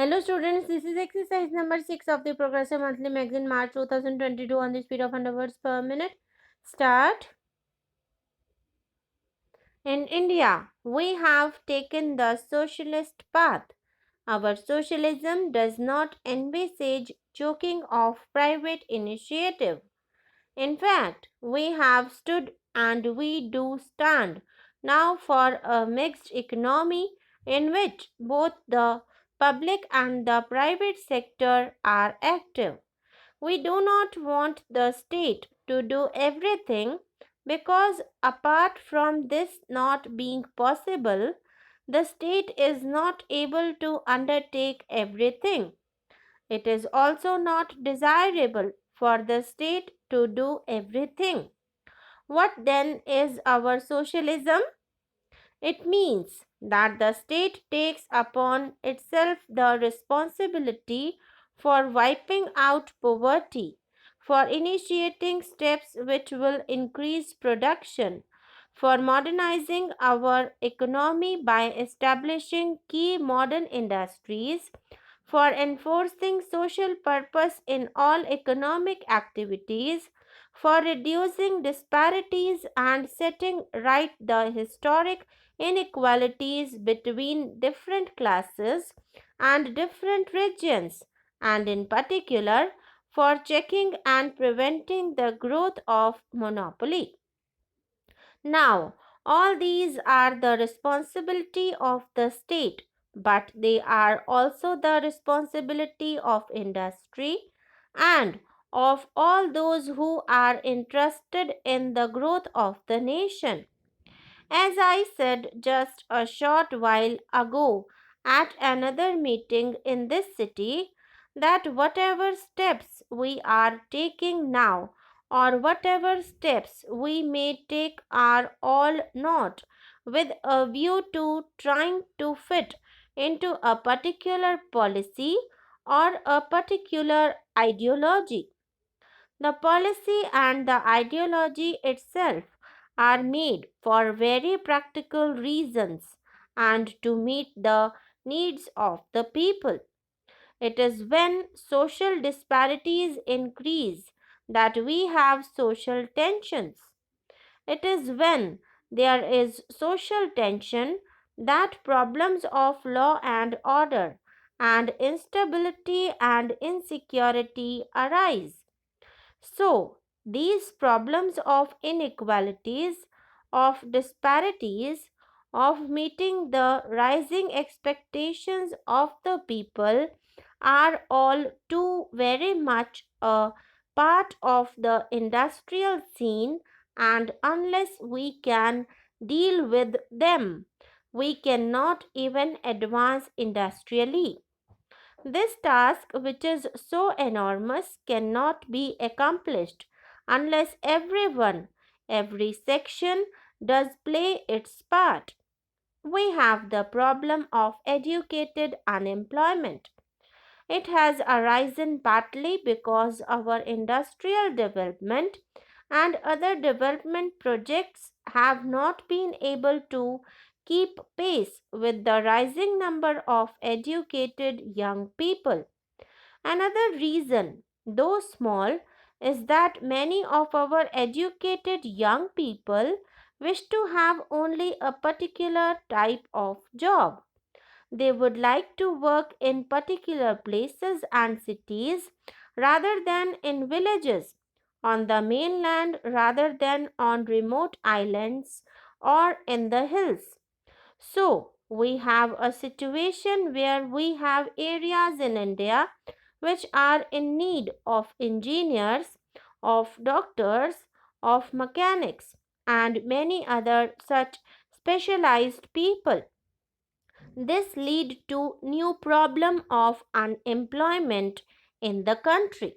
Hello students, this is exercise number 6 of the Progressive Monthly Magazine March 2022 on the speed of 100 words per minute. Start. In India, we have taken the socialist path. Our socialism does not envisage choking off private initiative. In fact, we have stood and we do stand now for a mixed economy in which both the public and the private sector are active. We do not want the state to do everything because, apart from this not being possible, the state is not able to undertake everything. It is also not desirable for the state to do everything. What then is our socialism? It means that the state takes upon itself the responsibility for wiping out poverty, for initiating steps which will increase production, for modernizing our economy by establishing key modern industries, for enforcing social purpose in all economic activities, for reducing disparities and setting right the historic inequalities between different classes and different regions, and in particular for checking and preventing the growth of monopoly. Now, all these are the responsibility of the state, but they are also the responsibility of industry and of all those who are interested in the growth of the nation. As I said just a short while ago at another meeting in this city, that whatever steps we are taking now or whatever steps we may take are all not with a view to trying to fit into a particular policy or a particular ideology. The policy and the ideology itself are made for very practical reasons and to meet the needs of the people. It is when social disparities increase that we have social tensions. It is when there is social tension that problems of law and order and instability and insecurity arise. So, these problems of inequalities, of disparities, of meeting the rising expectations of the people are all too very much a part of the industrial scene, and unless we can deal with them, we cannot even advance industrially. This task, which is so enormous, cannot be accomplished unless everyone, every section, does play its part. We have the problem of educated unemployment. It has arisen partly because our industrial development and other development projects have not been able to keep pace with the rising number of educated young people. Another reason, though small, is that many of our educated young people wish to have only a particular type of job. They would like to work in particular places and cities rather than in villages, on the mainland rather than on remote islands or in the hills. So, we have a situation where we have areas in India which are in need of engineers, of doctors, of mechanics, and many other such specialized people. This lead to new problem of unemployment in the country.